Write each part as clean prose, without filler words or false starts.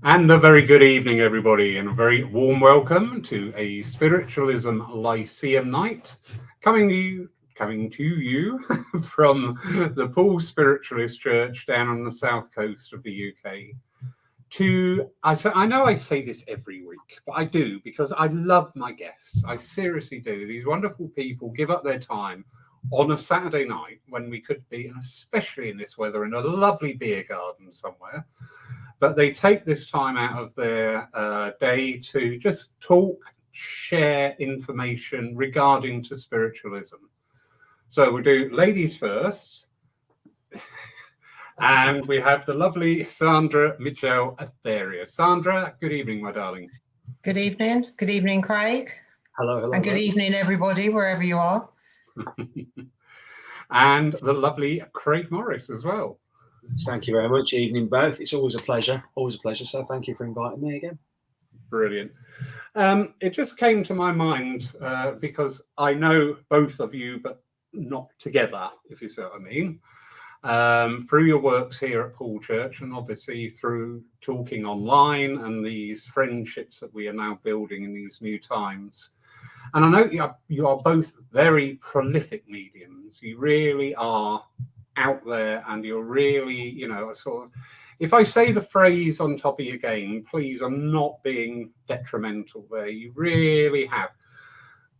And a very good evening, everybody, and a very warm welcome to a Spiritualism Lyceum night, coming to you from the Paul Spiritualist Church down on the south coast of the UK. I know I say this every week, but I do because I love my guests. I seriously do. These wonderful people give up their time on a Saturday night when we could be, and especially in this weather, in a lovely beer garden somewhere. But they take this time out of their day to just talk, share information regarding to spiritualism. So we'll do ladies first. And we have the lovely Sandrah, Mitchel, Aetheris. Sandrah, good evening, my darling. Good evening. Good evening, Craig. Hello. And good evening, everybody, wherever you are. And the lovely Craig Morris as well. Thank you very much. Evening, both. It's always a pleasure. Always a pleasure. So thank you for inviting me again. Brilliant. It just came to my mind because I know both of you, but not together, if you see what I mean. Through your works here at Paul Church, and obviously through talking online and these friendships that we are now building in these new times. And I know you are both very prolific mediums. You really are out there, and you're really, sort of, if I say the phrase on top of your game, please, I'm not being detrimental there. You really have.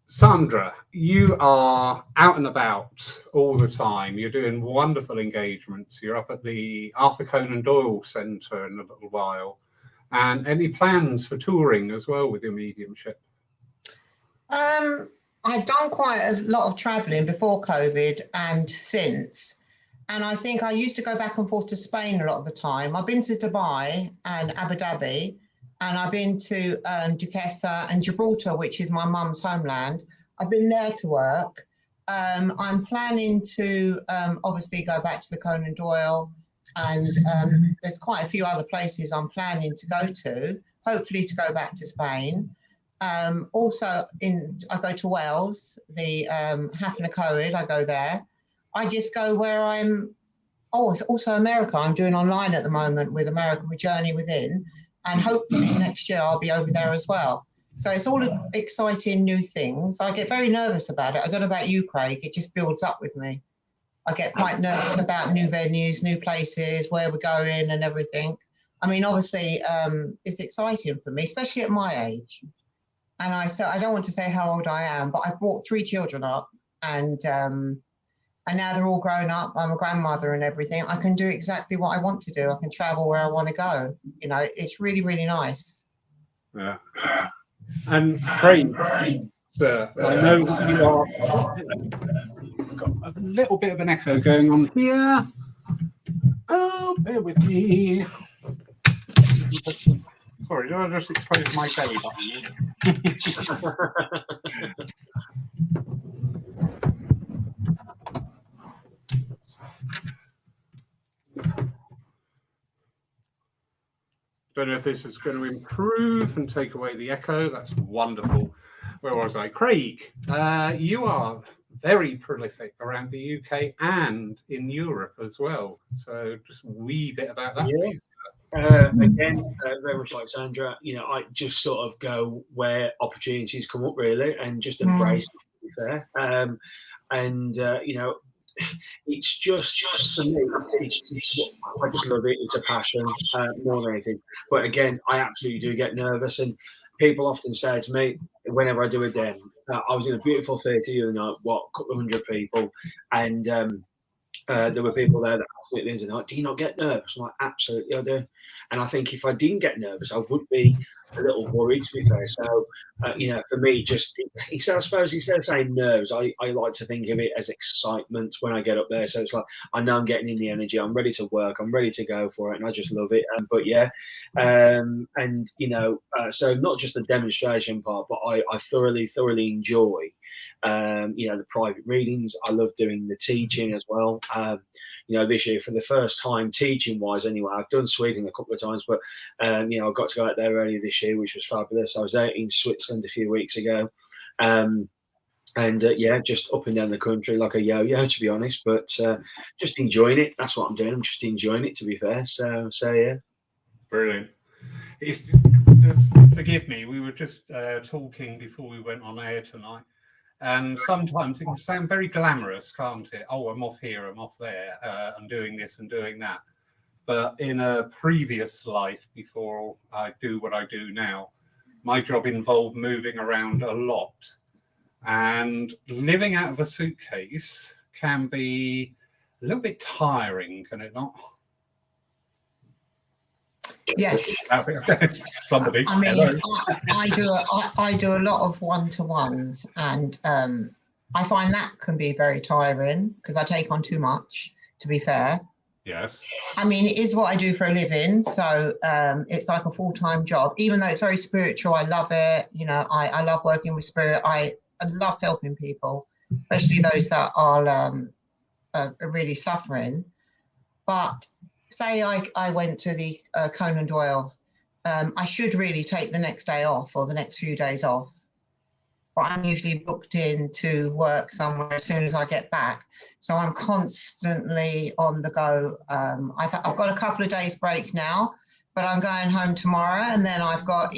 Sandrah, you are out and about all the time. You're doing wonderful engagements. You're up at the Arthur Conan Doyle Centre in a little while. And any plans for touring as well with your mediumship? I've done quite a lot of travelling before COVID and since. And I think I used to go back and forth to Spain a lot of the time. I've been to Dubai and Abu Dhabi, and I've been to Duquesa and Gibraltar, which is my mum's homeland. I've been there to work. I'm planning to obviously go back to the Conan Doyle, and there's quite a few other places I'm planning to go to, hopefully to go back to Spain. Also, I go to Wales, the Hafner Coed, I go there. I just go where I'm. Oh, it's also America. I'm doing online at the moment with America, with Journey Within, and hopefully next year I'll be over there as well. So it's all exciting new things. I get very nervous about it. I don't know about you, Craig. It just builds up with me. I get quite nervous about new venues, new places, where we're going and everything. I mean, obviously, it's exciting for me, especially at my age. And I don't want to say how old I am, but I've brought 3 children up, and now they're all grown up. I'm a grandmother and everything. I can do exactly what I want to do. I can travel where I want to go. It's really, really nice. Yeah. And Craig, sir, I know that you are got a little bit of an echo going on here. Oh, bear with me. Sorry, did I just expose my belly button? Don't know if this is going to improve and take away the echo. That's wonderful. Where was I? Craig, you are very prolific around the UK and in Europe as well. So just a wee bit about that. Yeah. Again, very much like Sandrah, I just sort of go where opportunities come up, really, and just embrace it, to be fair. It's just for me, I just love it. It's a passion more than anything. But again, I absolutely do get nervous, and people often say to me whenever I do a den, I was in a beautiful theatre the other night, a couple of hundred people, and there were people there that asked me at the end of the night, do you not get nervous? I'm like, absolutely I do. And I think if I didn't get nervous, I would be a little worried, to be fair. So, for me, I suppose instead of saying nerves, I like to think of it as excitement when I get up there. So it's like, I know I'm getting in the energy, I'm ready to work, I'm ready to go for it, and I just love it. So not just the demonstration part, but I thoroughly enjoy the private readings. I love doing the teaching as well. This year, for the first time, teaching wise anyway, I've done Sweden a couple of times, but I got to go out there earlier this year, which was fabulous. I was out in Switzerland a few weeks ago, just up and down the country like a yo-yo, to be honest, but just enjoying it. That's what I'm doing. I'm just enjoying it, to be fair. So yeah. Brilliant. just forgive me. We were just talking before we went on air tonight, and sometimes it can sound very glamorous, can't it? Oh, I'm off here, I'm off there, I'm doing this and doing that. But in a previous life, before I do what I do now, my job involved moving around a lot, and living out of a suitcase can be a little bit tiring, can it not? Yes. Somebody. I mean, I do a lot of one-to-ones, and I find that can be very tiring because I take on too much, to be fair. Yes. I mean, it is what I do for a living, so it's like a full-time job. Even though it's very spiritual, I love it. You know, I love working with spirit. I love helping people, especially those that are really suffering. But say I went to the Conan Doyle, I should really take the next day off or the next few days off. But I'm usually booked in to work somewhere as soon as I get back. So I'm constantly on the go. I've got a couple of days break now, but I'm going home tomorrow, and then I've got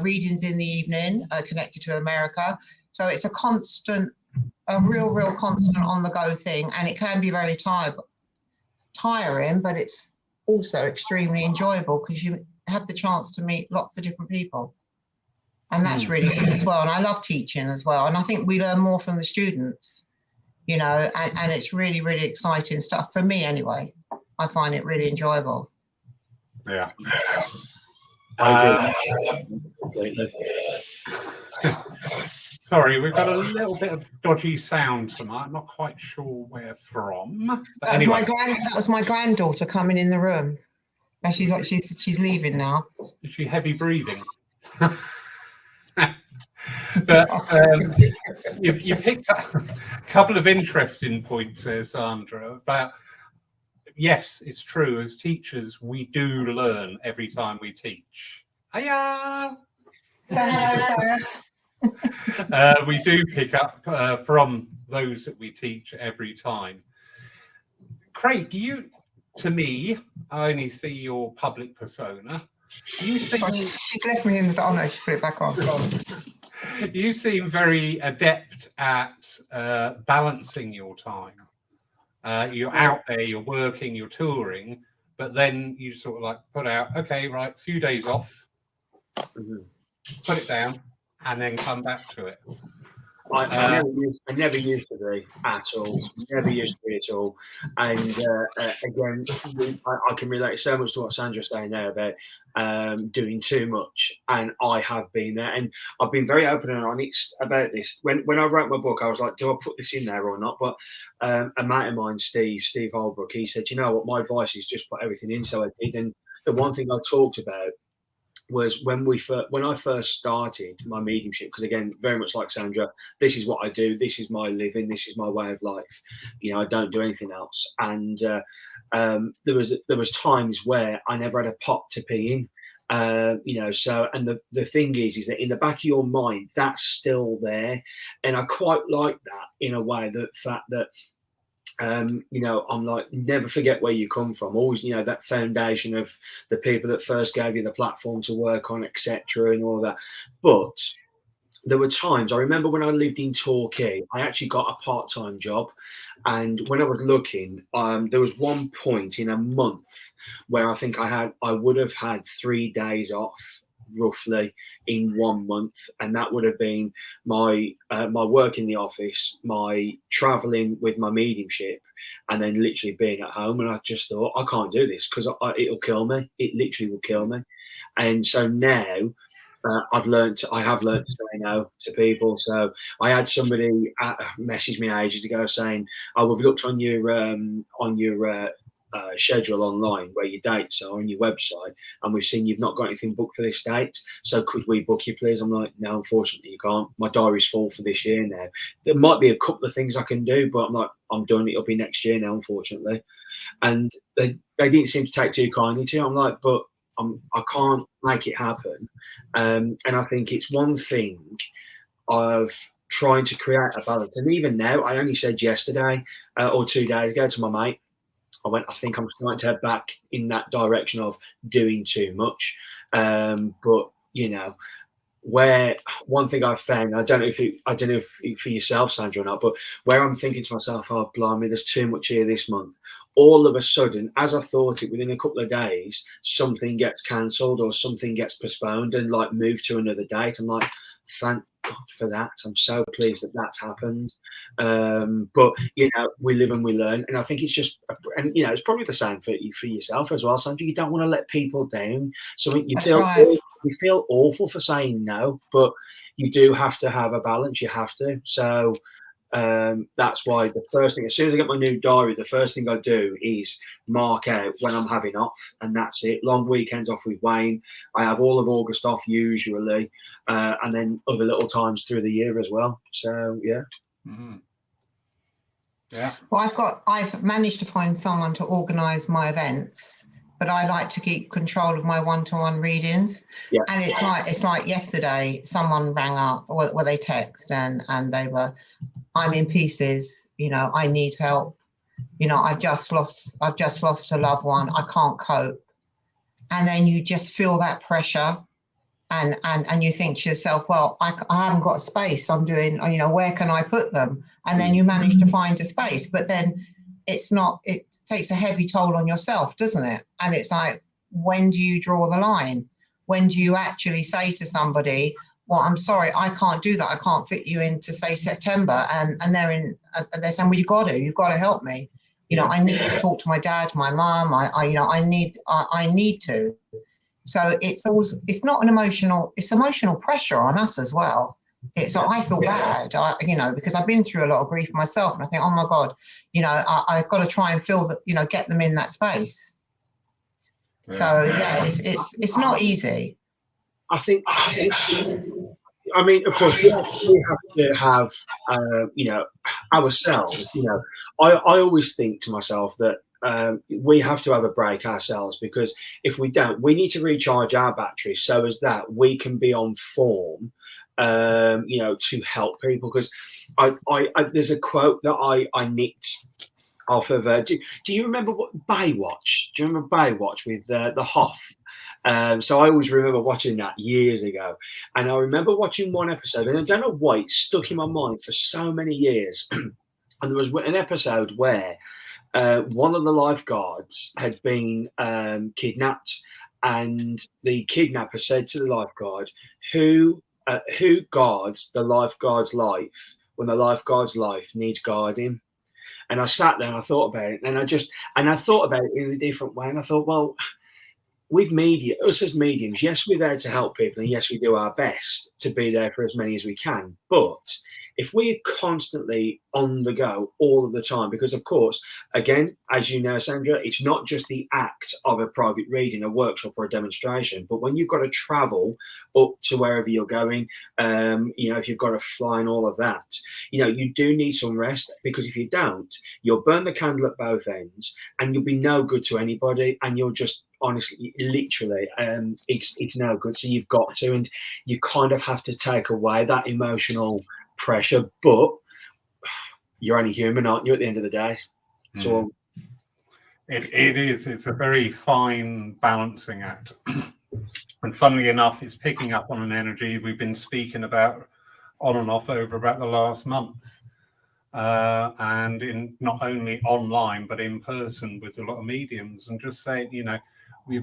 readings in the evening connected to America. So it's a real constant on the go thing, and it can be very tiring, but it's also extremely enjoyable because you have the chance to meet lots of different people. And that's really good as well. And I love teaching as well. And I think we learn more from the students, you know, and it's really, really exciting stuff for me anyway. I find it really enjoyable. Yeah. Sorry, we've got a little bit of dodgy sound tonight. I'm not quite sure where from. But anyway. That was my granddaughter coming in the room. And she's leaving now. Is she heavy breathing? But you picked up a couple of interesting points there, Sandrah, about, yes, it's true, as teachers, we do learn every time we teach. Hiya! We do pick up from those that we teach every time. Craig, to me, I only see your public persona. She's left me in the dark. Oh no, she put it back on. You seem very adept at balancing your time. You're out there, you're working, you're touring, but then you sort of like put out, okay, right, a few days off, put it down, and then come back to it. I never used to be at all. Never used to be at all. And again, I can relate so much to what Sandrah's saying there about doing too much. And I have been there. And I've been very open and honest about this. When I wrote my book, I was like, do I put this in there or not? But a mate of mine, Steve Holbrook, he said, you know what, my advice is just put everything in. So I did. And the one thing I talked about was when I first started my mediumship, because again, very much like Sandrah, this is what I do, this is my living, this is my way of life. You know, I don't do anything else. And there was times where I never had a pot to pee in. You know, so, and the thing is that in the back of your mind, that's still there. And I quite like that in a way, the fact that you know, I'm like, never forget where you come from. Always, you know, that foundation of the people that first gave you the platform to work on, etc., and all that. But there were times, I remember when I lived in Torquay, I actually got a part-time job. And when I was looking, there was one point in a month where I think I would have had 3 days off, roughly, in 1 month, and that would have been my work in the office, my traveling with my mediumship, and then literally being at home. And I just thought, I can't do this because it'll kill me. It literally will kill me. And so now I have learned to say no to people. So I had somebody message me ages ago saying, "Oh, we've looked on your schedule online where your dates are on your website, and we've seen you've not got anything booked for this date. So could we book you, please?" I'm like, "No, unfortunately, you can't. My diary's full for this year now. There might be a couple of things I can do, but I'm like, I'm done. It'll be next year now, unfortunately." And they didn't seem to take too kindly to it. I'm like, but I can't make it happen. And I think it's one thing of trying to create a balance. And even now, I only said yesterday or 2 days ago to my mate, I think I'm starting to head back in that direction of doing too much. But you know, where one thing I've found, I don't know if for yourself, Sandrah, or not, but where I'm thinking to myself, oh blimey, there's too much here this month. All of a sudden, as I thought it, within a couple of days, something gets cancelled or something gets postponed and like moved to another date. I'm like, thank God for that. I'm so pleased that that's happened. But you know, we live and we learn, and I think it's just, and you know, it's probably the same for yourself as well, Sandrah. You don't want to let people down. So you That's feel right. you feel awful for saying no, but you do have to have a balance. You have to. So that's why the first thing, as soon as I get my new diary, the first thing I do is mark out when I'm having off, and that's it. Long weekends off with Wayne. I have all of August off usually, and then other little times through the year as well. So yeah. Mm-hmm. Yeah. Well, I've managed to find someone to organise my events, but I like to keep control of my one-to-one readings. Yeah. And it's like yesterday, someone rang up, or they text, and they were, I'm in pieces, you know, I need help. You know, I've just lost a loved one. I can't cope. And then you just feel that pressure, and you think to yourself, well, I haven't got space. I'm doing, you know, where can I put them? And then you manage to find a space, but then it takes a heavy toll on yourself, doesn't it? And it's like, when do you draw the line? When do you actually say to somebody, well, I'm sorry, I can't do that. I can't fit you into, say, September. And they're saying, well, you've got to help me. You know, I need to talk to my dad, my mum. I need to. So it's not an emotional, it's emotional pressure on us as well. I feel bad, you know, because I've been through a lot of grief myself, and I think, oh my God, you know, I've got to try and feel that, you know, get them in that space. Yeah. So yeah, it's not easy. I mean, of course, we have to have, you know, ourselves. You know, I always think to myself that we have to have a break ourselves, because if we don't, we need to recharge our batteries so as that we can be on form, you know, to help people. Because there's a quote that I nicked off of. Do you remember what Baywatch? Do you remember Baywatch with the Hoff? So I always remember watching that years ago, and I remember watching one episode, and I don't know why it stuck in my mind for so many years. And there was an episode where one of the lifeguards had been kidnapped, and the kidnapper said to the lifeguard, "Who guards the lifeguard's life when the lifeguard's life needs guarding?" And I sat there and I thought about it, and I thought about it in a different way, and I thought, well, with media, us as mediums, yes, we're there to help people, and yes, we do our best to be there for as many as we can. But if we're constantly on the go all of the time, because of course, again, as you know, Sandrah, it's not just the act of a private reading, a workshop, or a demonstration, but when you've got to travel up to wherever you're going, you know, if you've got to fly and all of that, you know, you do need some rest, because if you don't, you'll burn the candle at both ends, and you'll be no good to anybody, and you'll just, honestly, literally, it's no good. So you've got to, and you kind of have to take away that emotional pressure, but you're only human, aren't you, at the end of the day? So it's a very fine balancing act. And funnily enough, it's picking up on an energy we've been speaking about on and off over about the last month, and in not only online but in person with a lot of mediums, and just saying, you know,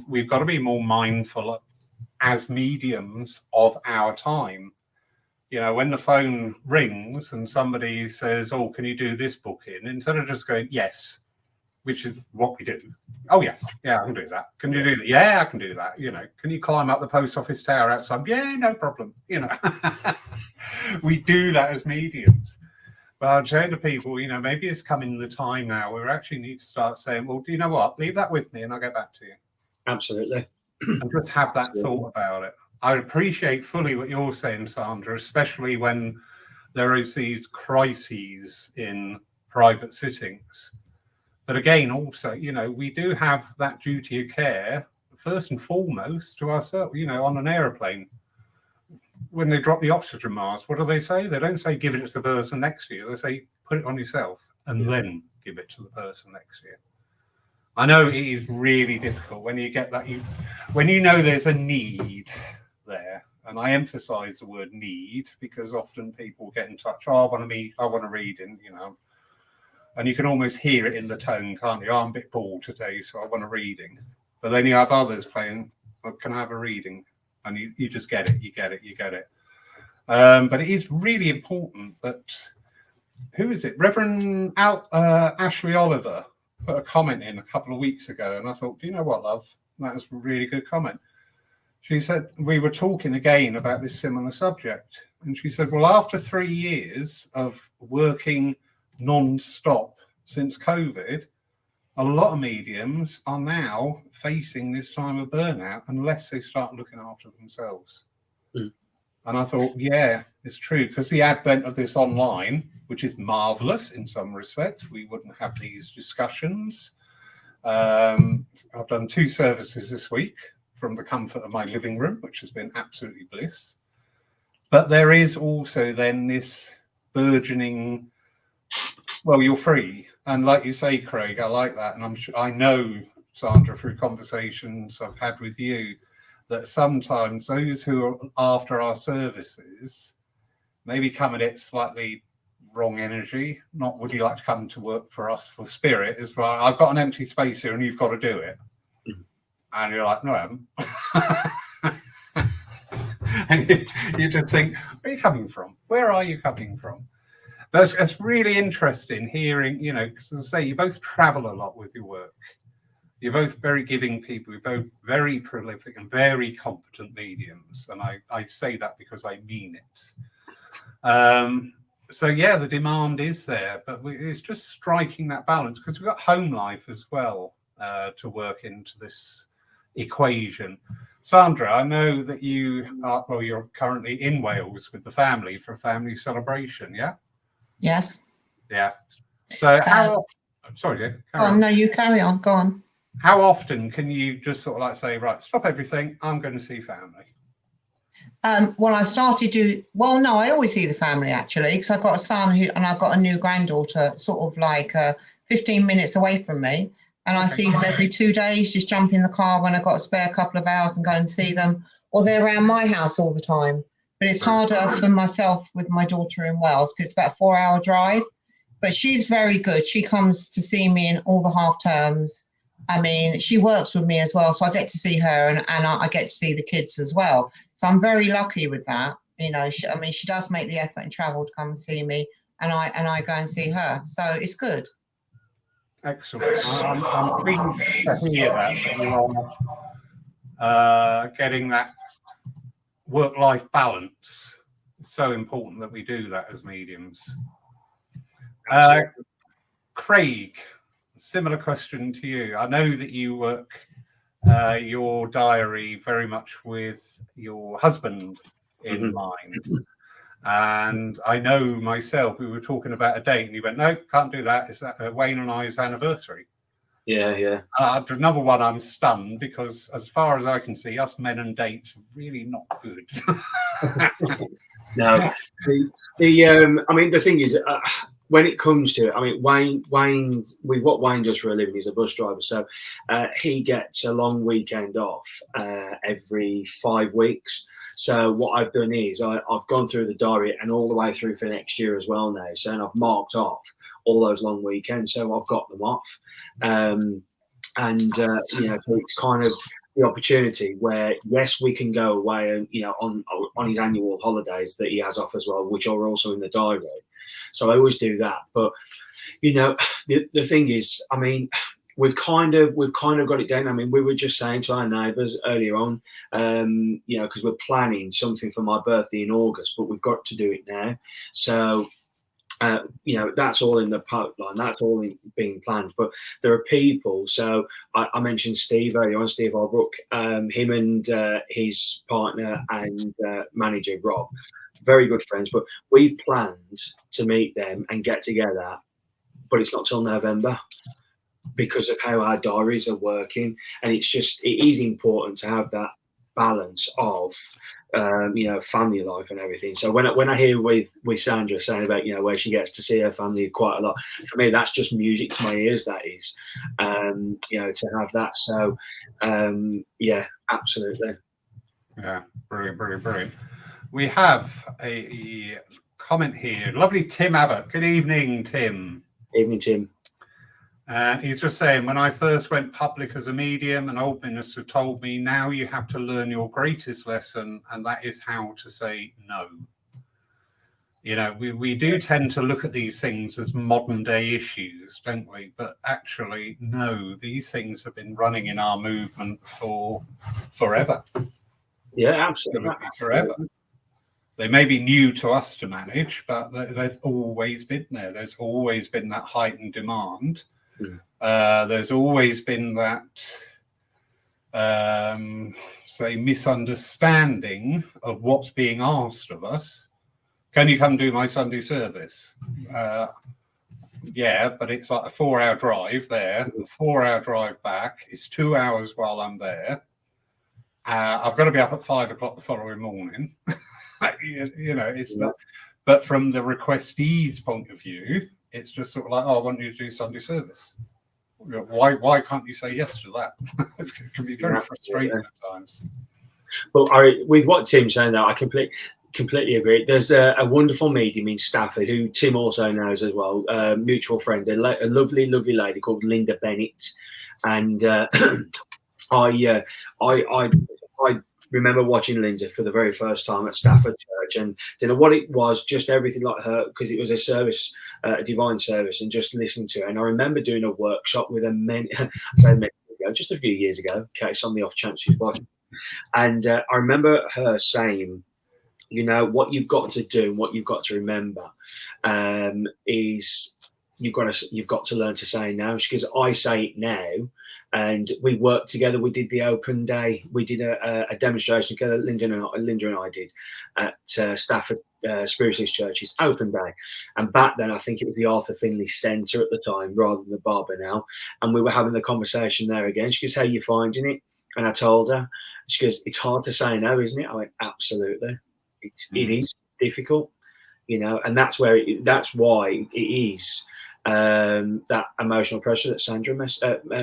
we've got to be more mindful as mediums of our time. You know, when the phone rings and somebody says, "Oh, can you do this booking?" instead of just going, "Yes," which is what we do. "Oh, yes, yeah, I can do that. Can you do that?" "Yeah, I can do that." You know, "Can you climb up the post office tower outside?" "Yeah, no problem." You know, we do that as mediums. But I'd say to people, you know, maybe it's coming the time now where we actually need to start saying, "Well, do you know what? Leave that with me and I'll get back to you." Absolutely. And just have that thought about it. I appreciate fully what you're saying, Sandrah, especially when there is these crises in private sittings. But again, also, you know, we do have that duty of care, first and foremost, to ourselves. You know, on an aeroplane, when they drop the oxygen mask, what do they say? They don't say give it to the person next to you. They say put it on yourself and then give it to the person next to you. I know it is really difficult when you get that, when you know there's a need there, and I emphasize the word need because often people get in touch, oh, I want to read, and and you can almost hear it in the tone, can't you? Oh, I'm a bit bored today, so I want a reading. But then you have others playing, well, can I have a reading? And you just get it, you get it. But it is really important that, who is it? Reverend Ashley Oliver put a comment in a couple of weeks ago, and I thought, do you know what, love? That was a really good comment. She said, we were talking again about this similar subject, and she said, well, after 3 years of working non-stop since COVID, a lot of mediums are now facing this time of burnout unless they start looking after themselves. Mm. And I thought, yeah, it's true, because the advent of this online, which is marvelous in some respects, we wouldn't have these discussions. I've done 2 services this week from the comfort of my living room, which has been absolutely bliss. But there is also then this burgeoning, well, you're free. And like you say, Craig, I like that. And I'm sure, I know, Sandrah, through conversations I've had with you, that sometimes those who are after our services maybe come at it slightly wrong energy. Not, would you like to come to work for us for spirit? Is right, I've got an empty space here and you've got to do it. And you're like, no, I haven't. And you just think, where are you coming from? Where are you coming from? But it's really interesting hearing, because as I say, you both travel a lot with your work. You're both very giving people. You're both very prolific and very competent mediums. And I say that because I mean it. So, yeah, the demand is there, but it's just striking that balance, because we've got home life as well to work into this equation. Sandrah, I know that you're currently in Wales with the family for a family celebration, yeah? Yes. Yeah. So sorry, Jay. No, you carry on. Go on. How often can you just sort of like say, right, stop everything, I'm going to see family? Well, I always see the family, actually, because I've got a son and I've got a new granddaughter sort of like 15 minutes away from me. And I see them every 2 days, just jump in the car when I've got a spare couple of hours and go and see them. Or they're around my house all the time. But it's harder for myself with my daughter in Wales because it's about a 4-hour drive. But she's very good. She comes to see me in all the half terms. I mean, she works with me as well, so I get to see her and I get to see the kids as well. So I'm very lucky with that. She does make the effort and travel to come and see me, and I go and see her. So it's good. Excellent. I'm pleased to hear that you are getting that work-life balance. It's so important that we do that as mediums. Craig, similar question to you. I know that you work your diary very much with your husband in mind. And I know myself, we were talking about a date and you went, no, can't do that. It's Wayne and I's anniversary. Yeah. Number one, I'm stunned because as far as I can see, us men and dates are really not good. No. The thing is, when it comes to it, Wayne, with what Wayne does for a living, he's a bus driver. So he gets a long weekend off every 5 weeks. So what I've done is I've gone through the diary and all the way through for next year as well now. So I've marked off all those long weekends. So I've got them off. So it's kind of the opportunity where, yes, we can go away and, on his annual holidays that he has off as well, which are also in the diary. So I always do that. But, the thing is, we've kind of got it down. We were just saying to our neighbours earlier on, because we're planning something for my birthday in August, but we've got to do it now. So, that's all in the pipeline. That's all being planned. But there are people. So I mentioned Steve earlier on, Steve Albrook, him and his partner and manager, Rob, very good friends. But we've planned to meet them and get together, but it's not till November, because of how our diaries are working. And it is important to have that balance of family life and everything. So when I hear with Sandrah saying about where she gets to see her family quite a lot, for me that's just music to my ears. That is, to have that. So yeah, absolutely. Yeah, brilliant. We have a comment here. Lovely Tim Abbott. Good evening, Tim. Evening, Tim. He's just saying, when I first went public as a medium, an old minister told me, now you have to learn your greatest lesson, and that is how to say no. We do tend to look at these things as modern day issues, don't we? But actually, no, these things have been running in our movement for forever. Yeah, absolutely. Forever. They may be new to us to manage, but they've always been there. There's always been that heightened demand. There's always been that, misunderstanding of what's being asked of us. Can you come do my Sunday service? Yeah, but it's like a 4-hour drive there, a 4-hour drive back. It's 2 hours while I'm there. I've got to be up at 5 o'clock the following morning. It's not. But from the requestee's point of view, it's just sort of like, I want you to do Sunday service. Why can't you say yes to that? It can be very frustrating at times. Well, with what Tim's saying, though, I completely agree. There's a wonderful medium in Stafford who Tim also knows as well, mutual friend, a lovely lady called Linda Bennett, and I remember watching Linda for the very first time at Stafford Church, and didn't know what it was, just everything like her, because it was a service, a divine service, and just listening to her. And I remember doing a workshop with her just a few years ago, in case on the off chance she's watching. And I remember her saying, what you've got to do, what you've got to remember, is you've got to learn to say no. Because I say it now. And we worked together. We did the open day. We did a demonstration together. Linda and I did at Stafford Spiritualist Church's open day. And back then, I think it was the Arthur Finley Centre at the time, rather than the Barbanel. And we were having the conversation there again. She goes, "How are you finding it?" And I told her. She goes, "It's hard to say no, isn't it?" I went, "Absolutely, it is difficult, and that's why it is." That emotional pressure that Sandrah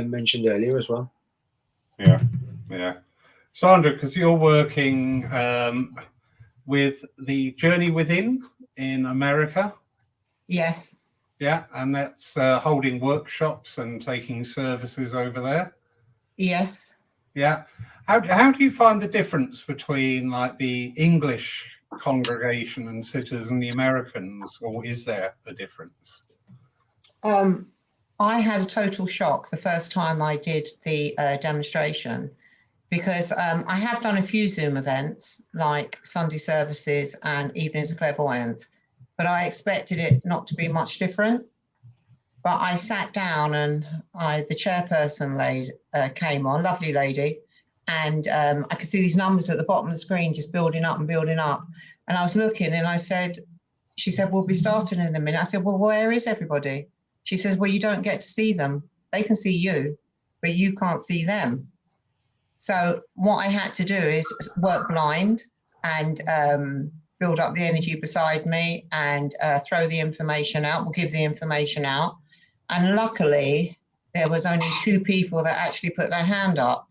mentioned earlier as well. Yeah. Sandrah, because you're working with the Journey Within in America. Yes. Yeah, and that's holding workshops and taking services over there. Yes. Yeah. How do you find the difference between like the English congregation and sitters and the Americans, or is there a difference? I had a total shock the first time I did the demonstration, because I have done a few Zoom events like Sunday services and Evenings of Clairvoyance, but I expected it not to be much different. But I sat down and the chairperson came on, lovely lady, and I could see these numbers at the bottom of the screen just building up and building up. And I was looking and she said, "We'll be starting in a minute." I said, "Well, where is everybody?" She says, "Well, you don't get to see them. They can see you, but you can't see them." So what I had to do is work blind and build up the energy beside me and throw the information out. We'll give the information out. And luckily, there was only 2 people that actually put their hand up.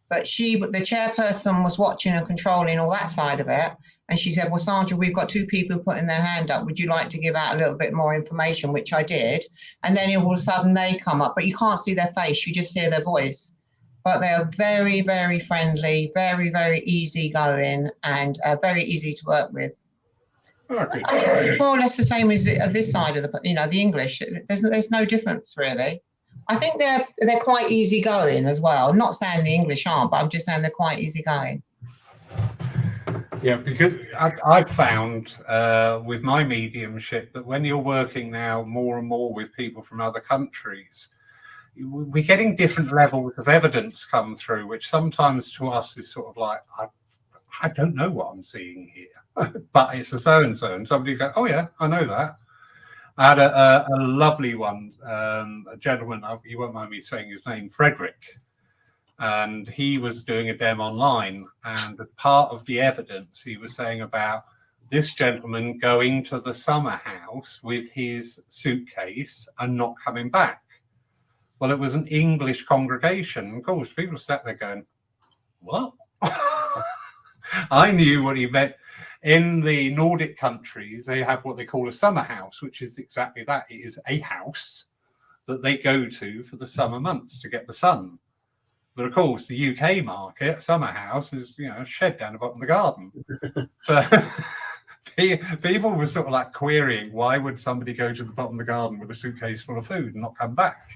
But the chairperson was watching and controlling all that side of it. And she said, "Well, Sandrah, we've got 2 people putting their hand up. Would you like to give out a little bit more information?" Which I did. And then all of a sudden they come up, but you can't see their face. You just hear their voice. But they are very, very friendly, very, very easygoing, and very easy to work with. Okay. I mean, it's more or less the same as this side of the English. There's no difference really. I think they're quite easygoing as well. I'm not saying the English aren't, but I'm just saying they're quite easygoing. Yeah, because I've found with my mediumship that when you're working now more and more with people from other countries, we're getting different levels of evidence come through, which sometimes to us is sort of like, I don't know what I'm seeing here, but it's a so-and-so. And somebody goes, "Oh yeah, I know that." I had a lovely one, a gentleman, you won't mind me saying his name, Frederick. and he was doing a dem online. And as part of the evidence, he was saying about this gentleman going to the summer house with his suitcase and not coming back. Well, it was an English congregation. Of course, people sat there going, what? I knew what he meant. In the Nordic countries, they have what they call a summer house, which is exactly that. It is a house that they go to for the summer months to get the sun. But of course, the UK market, summer house, is, you know, a shed down the bottom of the garden. So people were sort of like querying, why would somebody go to the bottom of the garden with a suitcase full of food and not come back?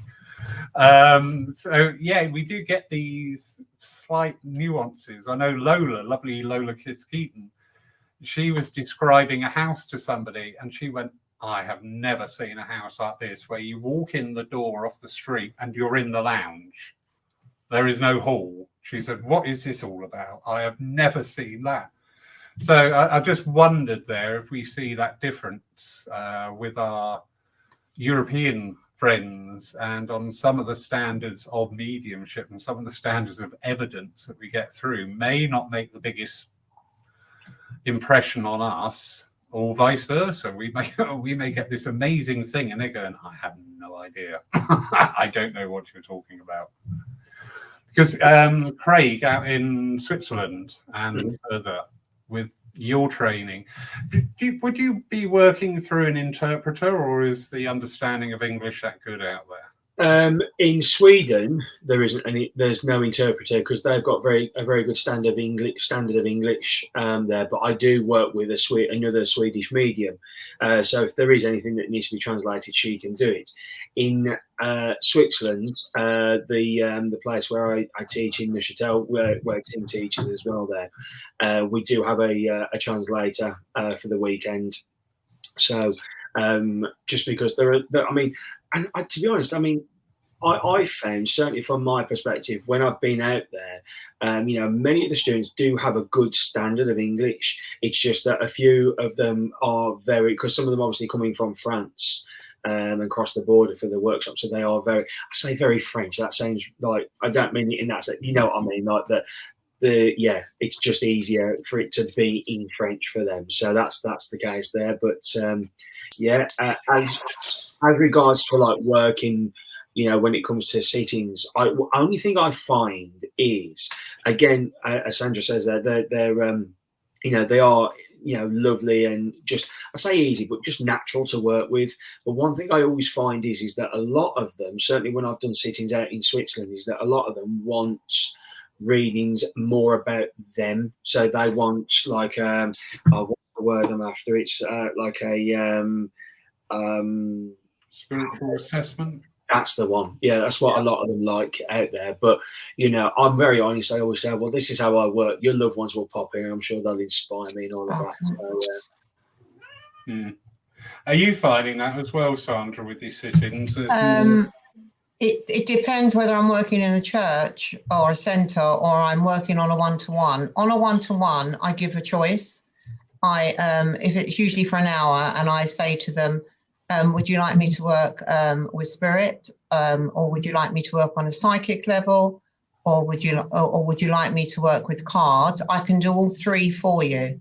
So yeah, we do get these slight nuances. I know Lola, lovely Lola Keaton, she was describing a house to somebody and she went, I have never seen a house like this where you walk in the door off the street and you're in the lounge. There is no hall. She said, what is this all about? I have never seen that. So I just wondered there if we see that difference with our European friends and on some of the standards of mediumship and some of the standards of evidence that we get through may not make the biggest impression on us, or vice versa. We may get this amazing thing and they're going, I have no idea. I don't know what you're talking about. Because Craig out in Switzerland and further with your training, would you be working through an interpreter, or is the understanding of English that good out there? In Sweden, there's no interpreter because they've got a very good standard of English there. But I do work with another Swedish medium, so if there is anything that needs to be translated, she can do it. In Switzerland, the place where I teach in Neuchâtel, where Tim teaches as well, there we do have a translator for the weekend. So just because and to be honest, I mean, I found, certainly from my perspective, when I've been out there, you know, many of the students do have a good standard of English. It's just that a few of them are because some of them obviously coming from France and across the border for the workshop, so they are I say very French. That sounds like, I don't mean it in that sense, you know what I mean, like that. It's just easier for it to be in French for them. So that's the case there. But as regards to like working, you know, when it comes to sittings, only thing I find is, again, as Sandrah says, they're you know, they are, you know, lovely and just, I say easy, but just natural to work with. But one thing I always find is that a lot of them, certainly when I've done sittings out in Switzerland, is that a lot of them want readings more about them. So they want like what's the word I'm after? It's like a spiritual assessment. That's the one. Yeah, that's what a lot of them like out there. But you know, I'm very honest. I always say, well, this is how I work. Your loved ones will pop in. I'm sure they'll inspire me and all of that. So, Are you finding that as well, Sandrah, with these sittings? It depends whether I'm working in a church or a centre or I'm working on a one-to-one. On a one-to-one, I give a choice. If it's usually for an hour, and I say to them, would you like me to work with spirit, or would you like me to work on a psychic level, or would you like me to work with cards? I can do all three for you.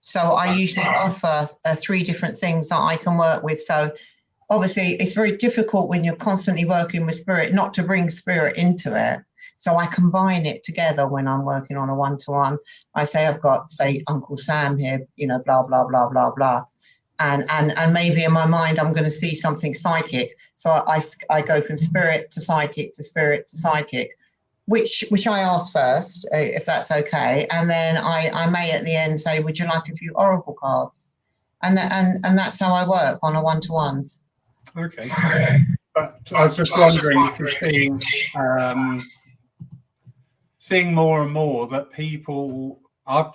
So I usually offer 3 different things that I can work with. So obviously, it's very difficult when you're constantly working with spirit not to bring spirit into it. So I combine it together when I'm working on a one-to-one. I say, I've got, say, Uncle Sam here, you know, blah, blah, blah, blah, blah. And maybe in my mind, I'm going to see something psychic. So I go from spirit to psychic to spirit to psychic, which I ask first, if that's okay. And then I may at the end say, would you like a few oracle cards? And that's how I work on a one-to-ones. Okay. But I was just wondering if you're seeing more and more that people are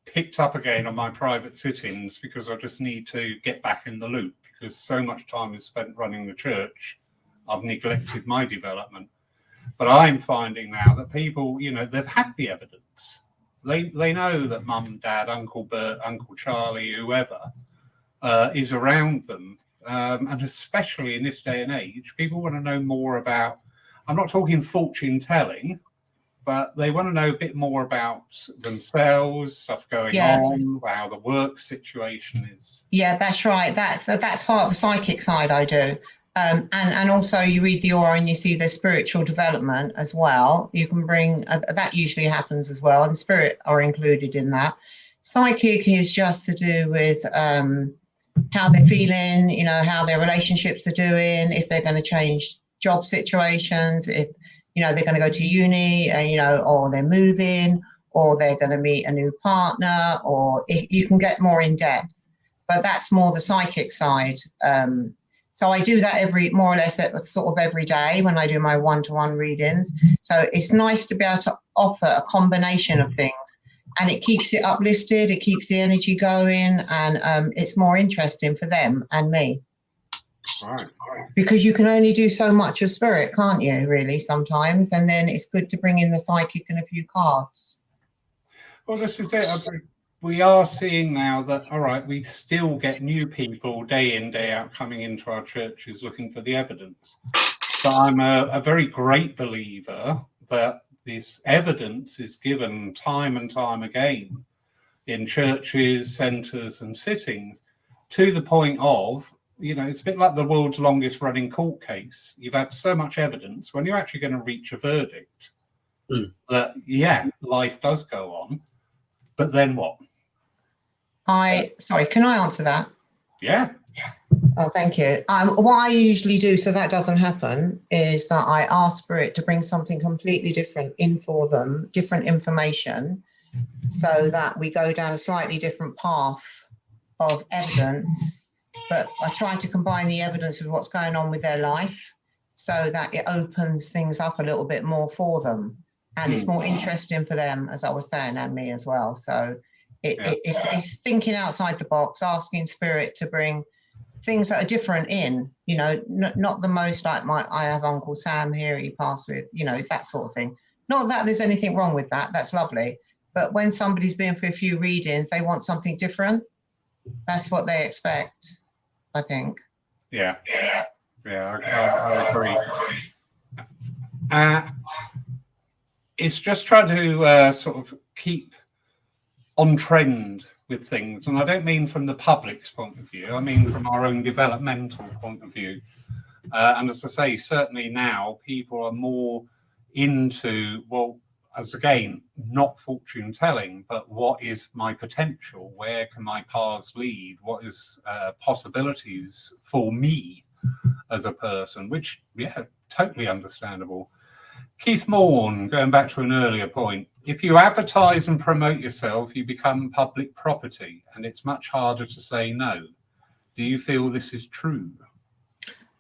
picked up again on my private sittings, because I just need to get back in the loop, because so much time is spent running the church, I've neglected my development. But I'm finding now that people, you know, they've had the evidence. They know that mum, dad, Uncle Bert, Uncle Charlie, whoever is around them. And especially in this day and age, people want to know more about, I'm not talking fortune telling, but they want to know a bit more about themselves, stuff going on, how the work situation is. Yeah, that's right. That's part of the psychic side I do. And also you read the aura and you see the spiritual development as well. You can bring, that usually happens as well, and spirit are included in that. Psychic is just to do with how they're feeling, you know, how their relationships are doing, if they're going to change job situations, if, you know, they're going to go to uni, you know, or they're moving, or they're going to meet a new partner, or you can get more in depth. But that's more the psychic side. So I do that more or less sort of every day when I do my one-to-one readings. So it's nice to be able to offer a combination of things, and it keeps it uplifted, it keeps the energy going, and it's more interesting for them and me. All right. Because you can only do so much of spirit, can't you, really, sometimes? And then it's good to bring in the psychic and a few cards. Well, this is it. We are seeing now that, all right, we still get new people day in, day out coming into our churches looking for the evidence. But I'm a very great believer that this evidence is given time and time again in churches, centres and sittings, to the point of, you know, it's a bit like the world's longest running court case. You've had so much evidence, when you're actually going to reach a verdict, that, yeah, life does go on. But then what? Sorry, can I answer that? Yeah. Oh, thank you. What I usually do so that doesn't happen is that I ask Spirit to bring something completely different in for them, different information, so that we go down a slightly different path of evidence. But I try to combine the evidence with what's going on with their life so that it opens things up a little bit more for them. And it's more interesting for them, as I was saying, and me as well. So it's thinking outside the box, asking Spirit to bring things that are different in, you know, not the most like I have Uncle Sam here, he passed with, you know, that sort of thing. Not that there's anything wrong with that, that's lovely. But when somebody's been for a few readings, they want something different. That's what they expect, I think. Yeah, I agree. It's just trying to sort of keep on trend with things, and I don't mean from the public's point of view, I mean from our own developmental point of view. And as I say, certainly now people are more into, well, as again, not fortune telling, but what is my potential? Where can my paths lead? What is possibilities for me as a person? Which, yeah, totally understandable. Keith Morn, going back to an earlier point, if you advertise and promote yourself, you become public property, and it's much harder to say no. Do you feel this is true?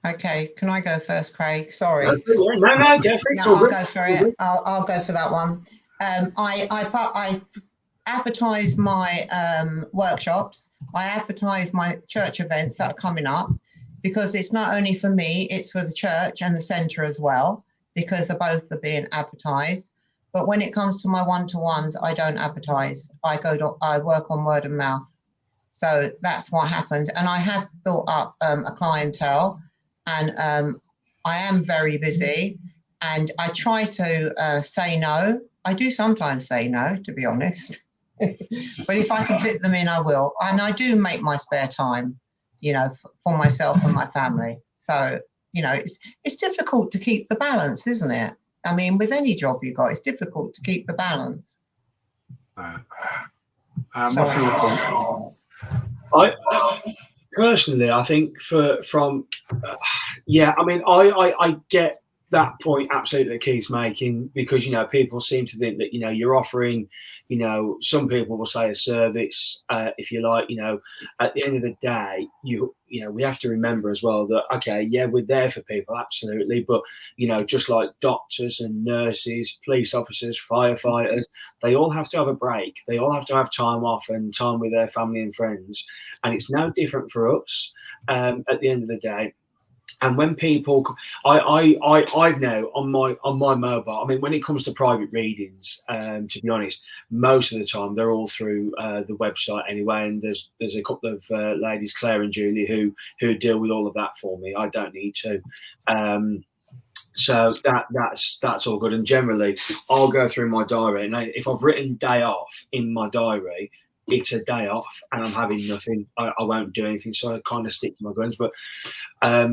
Okay, can I go first, Craig? Sorry. No, Jeffrey. No, I'll go for it. I'll go for that one. I advertise my workshops. I advertise my church events that are coming up, because it's not only for me, it's for the church and the centre as well, because they both are being advertised. But when it comes to my one-to-ones, I don't advertise. I work on word of mouth. So that's what happens. And I have built up a clientele, and I am very busy, and I try to say no. I do sometimes say no, to be honest. But if I can fit them in, I will. And I do make my spare time, you know, for myself and my family. So, you know, it's difficult to keep the balance, isn't it? I mean, with any job you got, it's difficult to keep the balance. What's your thought? I personally, I think I get that point absolutely that Keith's making, because, you know, people seem to think that, you know, you're offering, you know, some people will say a service, if you like, you know. At the end of the day, you know, we have to remember as well that, okay, yeah, we're there for people, absolutely, but, you know, just like doctors and nurses, police officers, firefighters, they all have to have a break. They all have to have time off and time with their family and friends, and it's no different for us at the end of the day. And when people, I know on my mobile, I mean, when it comes to private readings, to be honest, most of the time they're all through the website anyway. And there's a couple of ladies, Claire and Julie, who deal with all of that for me. I don't need to. So that's all good. And generally, I'll go through my diary, and if I've written day off in my diary, it's a day off, and I'm having nothing. I won't do anything, so I kind of stick to my guns. But I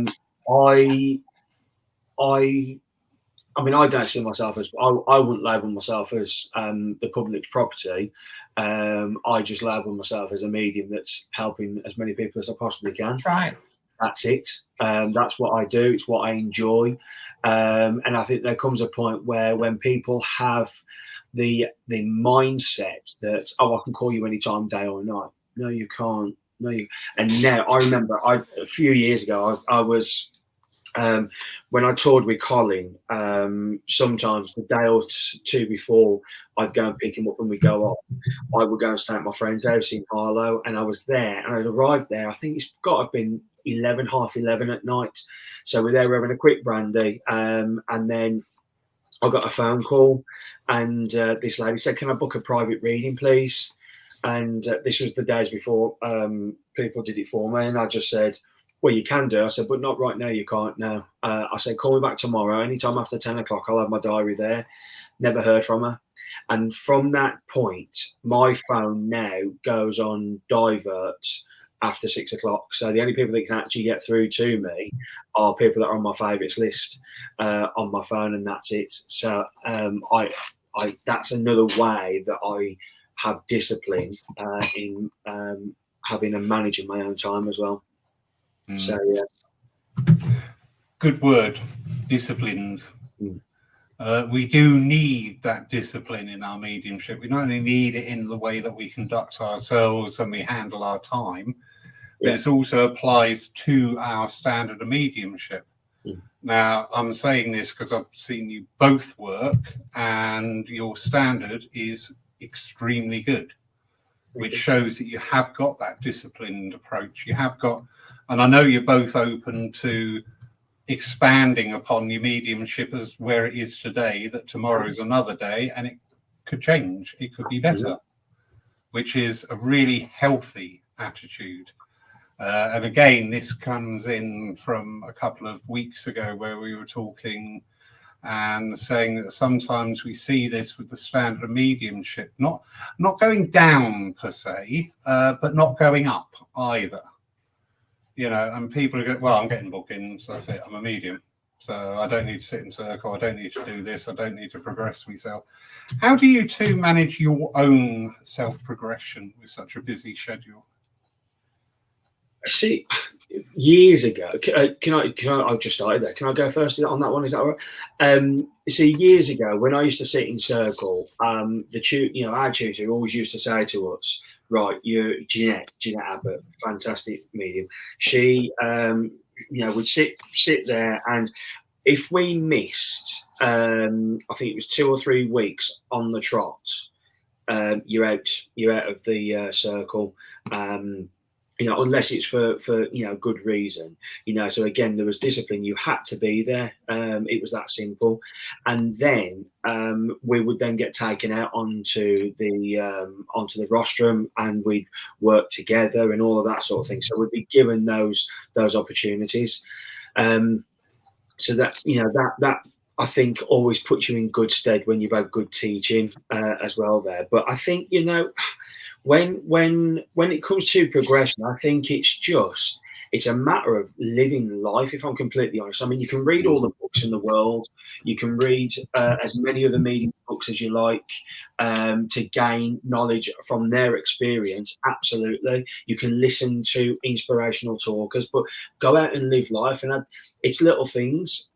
mean, I don't see myself as I wouldn't label myself as the public's property. I just label myself as a medium that's helping as many people as I possibly can. That's right. That's it. That's what I do. It's what I enjoy. And I think there comes a point where when people have the mindset that, oh, I can call you anytime, day or night. No, you can't. No, you. And now I remember a few years ago, I was. When I toured with Colin, sometimes the day or two before I'd go and pick him up and we'd go off, I would go and stay at my friend's house in Harlow, and I was there, and I'd arrived there. I think it's got to have been 11, half 11 at night. So we're there, we're having a quick brandy, and then I got a phone call, and this lady said, "Can I book a private reading, please?" And this was the days before people did it for me, and I just said, "Well, you can do." I said, "But not right now, you can't now." I said, "Call me back tomorrow, anytime after 10 o'clock, I'll have my diary there." Never heard from her. And from that point, my phone now goes on divert after 6 o'clock. So the only people that can actually get through to me are people that are on my favourites list on my phone, and that's it. So I that's another way that I have discipline in having and managing my own time as well. So yeah, good word, disciplines. We do need that discipline in our mediumship. We not only need it in the way that we conduct ourselves and we handle our time, but it also applies to our standard of mediumship. Now, I'm saying this because I've seen you both work, and your standard is extremely good, which shows that you have got that disciplined approach. You have got. And I know you're both open to expanding upon your mediumship as where it is today, that tomorrow is another day and it could change. It could be better, which is a really healthy attitude. And again, this comes in from a couple of weeks ago where we were talking and saying that sometimes we see this with the standard of mediumship, not going down per se, but not going up either. You know, and people go, well, I'm getting bookings, that's it, I'm a medium. So I don't need to sit in circle, I don't need to do this, I don't need to progress myself. How do you two manage your own self-progression with such a busy schedule? See, years ago, can I? I've just started there. Can I go first on that one? Is that all right? See, years ago, when I used to sit in circle, our tutor always used to say to us, "Right, you're Jeanette Abbott, fantastic medium." She, would sit there, and if we missed, I think it was 2 or 3 weeks on the trot, you're out of the circle. Unless it's for good reason, so again, there was discipline. You had to be there. It was that simple. And then we would then get taken out onto the rostrum, and we'd work together and all of that sort of thing. So we'd be given those opportunities. So that I think always puts you in good stead when you've had good teaching as well there. But I think, when it comes to progression, I think it's a matter of living life, if I'm completely honest. I mean, you can read all the books in the world, you can read as many other medium books as you like to gain knowledge from their experience, absolutely. You can listen to inspirational talkers, but go out and live life. And it's little things.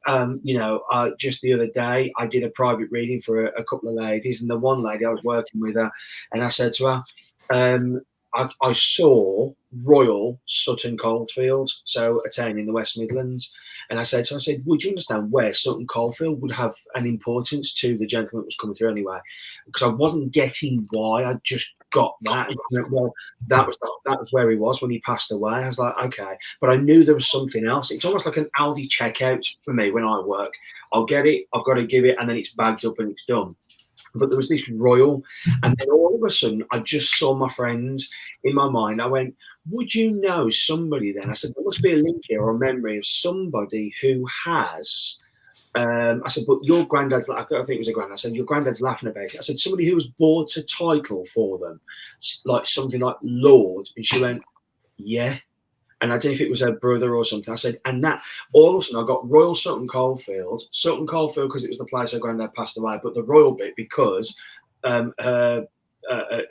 Just the other day, I did a private reading for a couple of ladies, and the one lady, I was working with her, and I said to her, I saw Royal Sutton Coldfield, so a town in the West Midlands, and I said, would you understand where Sutton Coldfield would have an importance to the gentleman that was coming through anyway? Because I wasn't getting why. I just got that. Well, that was where he was when he passed away. I was like, okay, but I knew there was something else. It's almost like an Aldi checkout for me when I work. I'll get it, I've got to give it, and then it's bagged up and it's done. But there was this Royal, and then all of a sudden, I just saw my friend in my mind. I went, would you know somebody then? I said, there must be a link here or a memory of somebody who has I said, but your granddad's, I think it was a granddad. I said, your granddad's laughing about it. I said, somebody who was bought a title for them, like something like Lord. And she went, yeah. And I don't know if it was her brother or something. I said, and that, all of a sudden I got Royal Sutton Coldfield because it was the place her granddad passed away, but the royal bit because her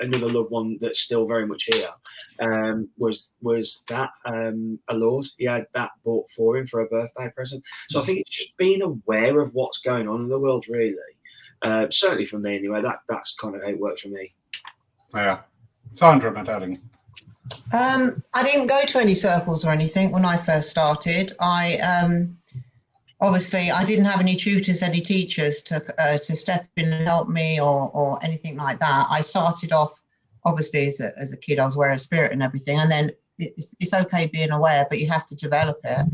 another loved one that's still very much here was that a lord. He had that bought for him for a birthday present. So I think it's just being aware of what's going on in the world, really. Certainly for me anyway, that's kind of how it works for me. Yeah. Sandrah, my darling. I didn't go to any circles or anything when I first started. Obviously, I didn't have any tutors, any teachers to step in and help me or anything like that. I started off, obviously, as a kid, I was aware of spirit and everything. And then it's okay being aware, but you have to develop it.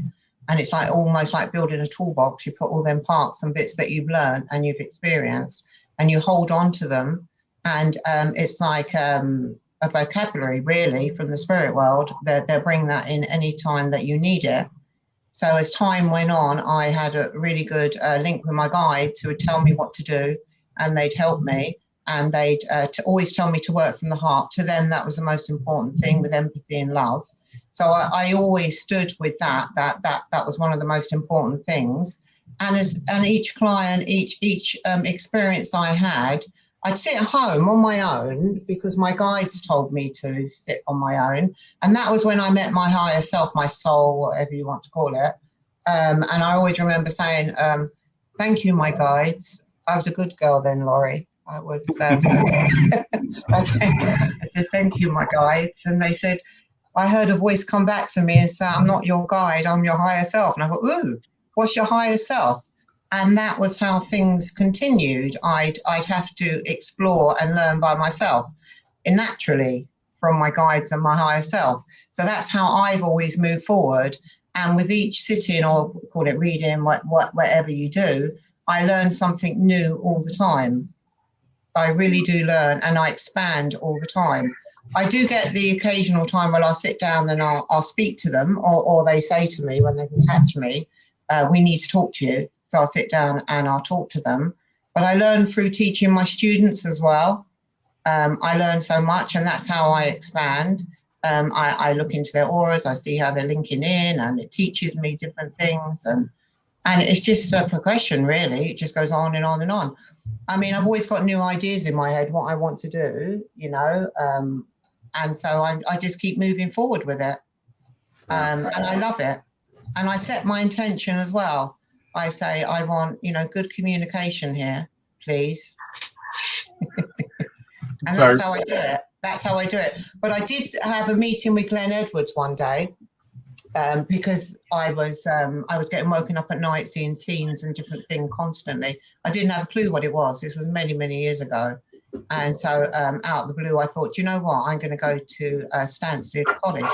And it's like almost like building a toolbox. You put all them parts and bits that you've learned and you've experienced, and you hold on to them. And it's like a vocabulary, really, from the spirit world. They'll bring that in any time that you need it. So as time went on, I had a really good link with my guides who would tell me what to do, and they'd help me, and they'd always tell me to work from the heart. To them, that was the most important thing, with empathy and love. So I always stood with that was one of the most important things. And each client, each experience I had, I'd sit at home on my own because my guides told me to sit on my own. And that was when I met my higher self, my soul, whatever you want to call it. And I always remember saying, thank you, my guides. I was a good girl then, Laurie. I was, I said, thank you, my guides. And they said, I heard a voice come back to me and say, I'm not your guide, I'm your higher self. And I thought, ooh, what's your higher self? And that was how things continued. I'd have to explore and learn by myself, and naturally from my guides and my higher self. So that's how I've always moved forward. And with each sitting, or call it reading, whatever you do, I learn something new all the time. I really do learn, and I expand all the time. I do get the occasional time when I'll sit down and I'll speak to them, or they say to me when they can catch me, we need to talk to you. So I'll sit down and I'll talk to them. But I learn through teaching my students as well. I learn so much, and that's how I expand. I look into their auras, I see how they're linking in, and it teaches me different things. And it's just a progression, really. It just goes on and on and on. I mean, I've always got new ideas in my head, what I want to do, and so I just keep moving forward with it. And I love it. And I set my intention as well. I say, I want, good communication here, please. And that's how I do it. That's how I do it. But I did have a meeting with Glenn Edwards one day because I was getting woken up at night seeing scenes and different things constantly. I didn't have a clue what it was. This was many, many years ago. And so out of the blue, I thought, you know what? I'm going to go to Stansted College.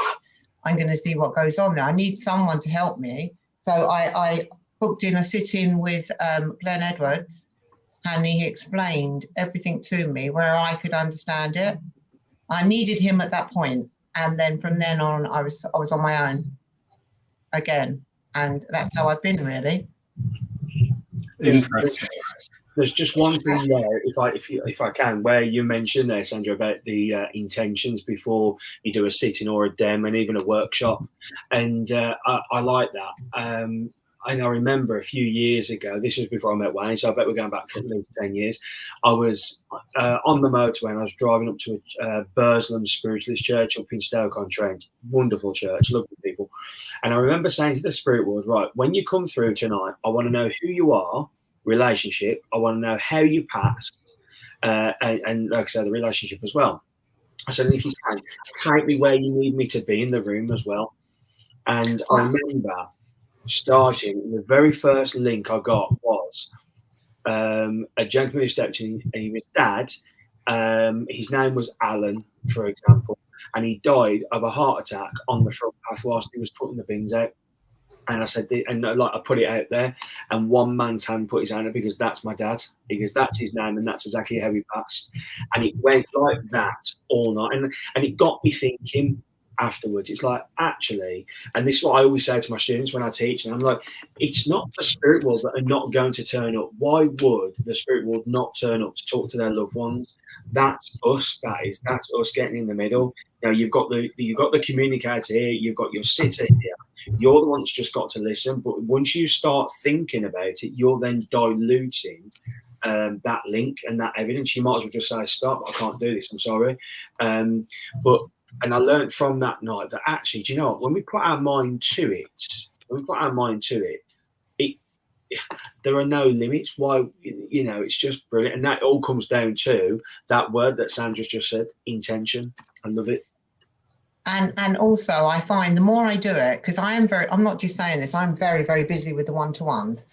I'm going to see what goes on there. I need someone to help me. So I booked in a sit-in with Glenn Edwards, and he explained everything to me where I could understand it. I needed him at that point, and then from then on, I was on my own again, and that's how I've been, really. Interesting. There's just one thing there, if I can, where you mentioned there, Sandrah, about the intentions before you do a sitting or a dem and even a workshop, and I like that. And I remember a few years ago, this was before I met Wayne, so I bet we're going back at least 10 years. I was on the motorway and I was driving up to a Burslem Spiritualist church up in Stoke-on-Trent. Wonderful church, lovely people. And I remember saying to the spirit world, right, when you come through tonight, I want to know who you are, relationship. I want to know how you passed, and like I said, the relationship as well. I said, if you can, take me where you need me to be in the room as well. And I remember starting, the very first link I got was a gentleman who stepped in, and he was Dad. His name was Alan, for example, and he died of a heart attack on the front path whilst he was putting the bins out. And I said, and like I put it out there, and one man's hand put his hand up because that's my dad. Because that's his name, and that's exactly how he passed. And it went like that all night, and it got me thinking. afterwards. It's like, actually, and this is what I always say to my students when I teach, and I'm like, it's not the spirit world that are not going to turn up. Why would the spirit world not turn up to talk to their loved ones? That's us. That's us getting in the middle. You know, you've got the communicator here, you've got your sitter here. You're the one that's just got to listen. But once you start thinking about it, you're then diluting that link and that evidence. You might as well just say, stop, I can't do this, I'm sorry. And I learned from that night that actually, do you know what, when we put our mind to it, there are no limits. Why, you know, it's just brilliant. And that all comes down to that word that Sandra's just said, intention. I love it. And also I find the more I do it, because I'm not just saying this, I'm very, very busy with the one-to-ones.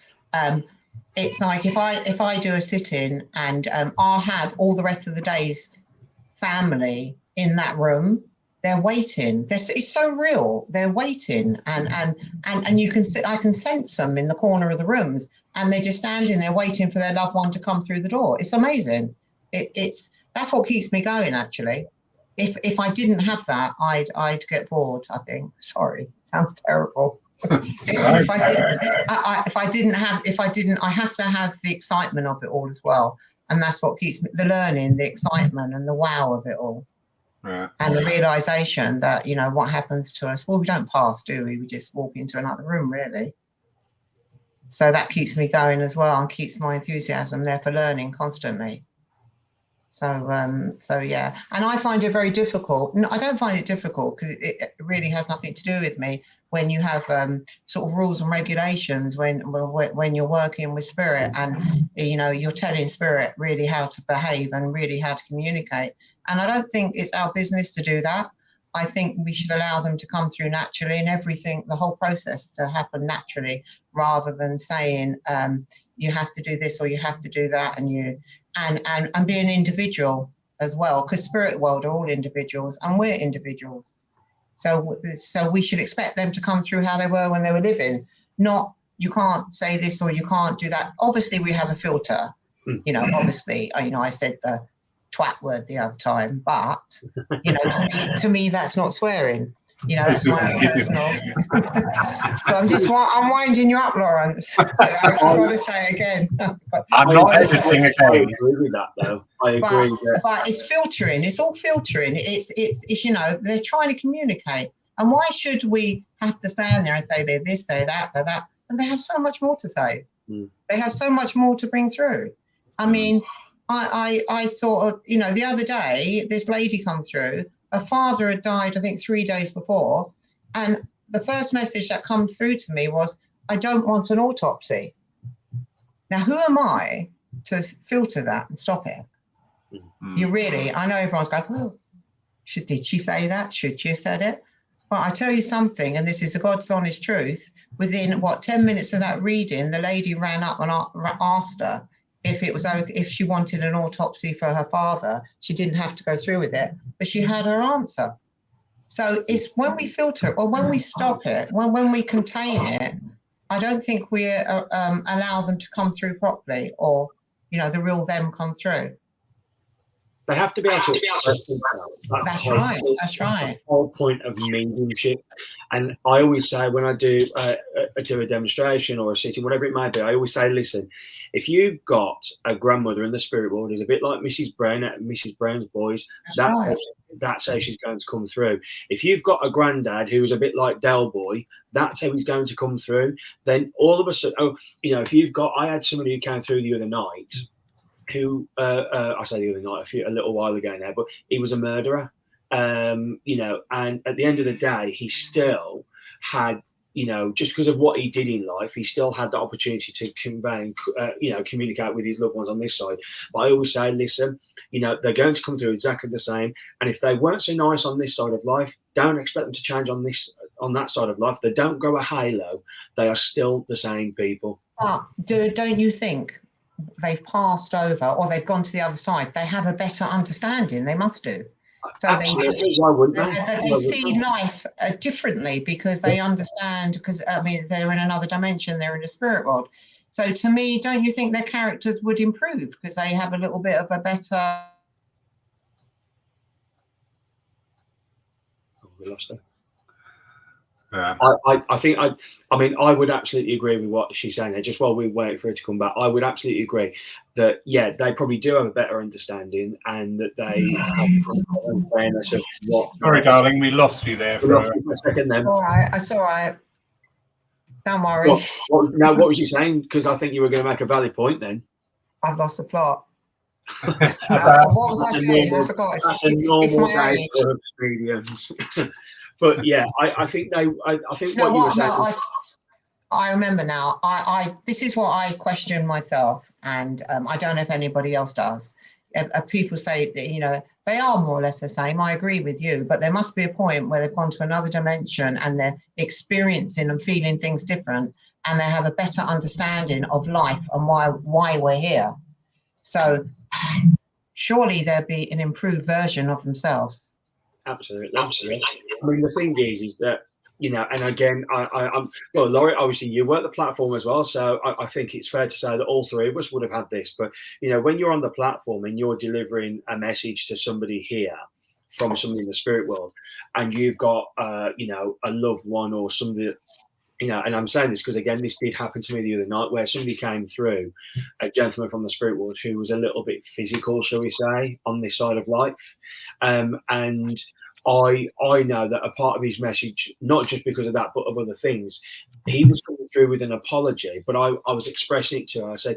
It's like if I do a sit-in and I'll have all the rest of the day's family in that room, they're waiting. It's so real. They're waiting, and I can sense them in the corner of the rooms, and they're just standing there waiting for their loved one to come through the door. It's amazing. That's what keeps me going, actually. If I didn't have that, I'd get bored, I think. Sorry, sounds terrible. I have to have the excitement of it all as well. And that's what keeps me, the learning, the excitement and the wow of it all. Yeah. And the realization that, you know, what happens to us, well, we don't pass, do we? We just walk into another room, really. So that keeps me going as well and keeps my enthusiasm there for learning constantly. So yeah, and I find it very difficult. No, I don't find it difficult because it really has nothing to do with me. When you have sort of rules and regulations when you're working with spirit, and you know, you're telling spirit really how to behave and really how to communicate. And I don't think it's our business to do that. I think we should allow them to come through naturally, and everything, the whole process to happen naturally, rather than saying you have to do this or you have to do that, and be an individual as well, because spirit world are all individuals and we're individuals. So we should expect them to come through how they were when they were living. Not, you can't say this or you can't do that. Obviously, we have a filter. You know, obviously, you know, I said the twat word the other time, but you know, to me that's not swearing. You know, that's my own personal. So I'm winding you up, Lawrence. I just want to say again. I'm not editing again. I agree with that, though. I agree. But it's filtering. It's all filtering. It's you know, they're trying to communicate. And why should we have to stand there and say they're this, they're that, they're that? And they have so much more to say. They have so much more to bring through. I mean, I sort of, you know, the other day, this lady come through. Her father had died, I think, 3 days before. And the first message that come through to me was, I don't want an autopsy. Now, who am I to filter that and stop it? You really, I know everyone's going, oh, did she say that? Should she have said it? But I tell you something, and this is the God's honest truth, within, 10 minutes of that reading, the lady ran up and asked her if it was okay, if she wanted an autopsy for her father. She didn't have to go through with it, but she had her answer. So it's when we filter it, or when we stop it, when we contain it, I don't think we allow them to come through properly, or, you know, the real them come through. They have to be able to express themselves. That's right. That's right. The whole point of mediumship. And I always say, when I do a demonstration or a sitting, whatever it may be, I always say, listen, if you've got a grandmother in the spirit world who's a bit like Mrs. Brown at Mrs. Brown's Boys, that's how she's going to come through. If you've got a granddad who's a bit like Del Boy, that's how he's going to come through. Then all of a sudden, you know, if you've got, I had somebody who came through the other night, who I say the other night, a little while ago now, but he was a murderer, you know, and at the end of the day, he still had, you know, just because of what he did in life, he still had the opportunity to convey, you know, communicate with his loved ones on this side. But I always say, listen, you know, they're going to come through exactly the same, and if they weren't so nice on this side of life, don't expect them to change on that side of life. They don't go a halo. They are still the same people. But don't you think they've passed over, or they've gone to the other side? They have a better understanding. They must do. So why wouldn't they see life differently, because they understand, because I mean, they're in another dimension, they're in the spirit world. So to me, don't you think their characters would improve because they have a little bit of a better We lost her. Yeah. I think I would absolutely agree with what she's saying there. Just while we wait for her to come back, I would absolutely agree that they probably do have a better understanding, and that they have awareness of what. Sorry, darling, we lost you there for a second. Then all right, it's all right. Don't worry. Now, what was you saying? Because I think you were going to make a valid point. Then I've lost the plot. About, What was I saying? I forgot. That's a normal day age. for experience. But yeah, I think they. I think what you were saying. No, I remember now. This is what I question myself, and I don't know if anybody else does. People say that they are more or less the same. I agree with you, but there must be a point where they've gone to another dimension and they're experiencing and feeling things different, and they have a better understanding of life and why we're here. So surely there'll be an improved version of themselves. Absolutely. I mean, the thing is that, and again, I'm well, Laurie, obviously you work the platform as well, so I think it's fair to say that all three of us would have had this. But when you're on the platform and you're delivering a message to somebody here from somebody in the spirit world, and you've got a loved one or somebody, and I'm saying this because again, this did happen to me the other night, where somebody came through, a gentleman from the spirit world who was a little bit physical, shall we say, on this side of life, and I know that a part of his message, not just because of that, but of other things, he was coming through with an apology, but I was expressing it to her. I said,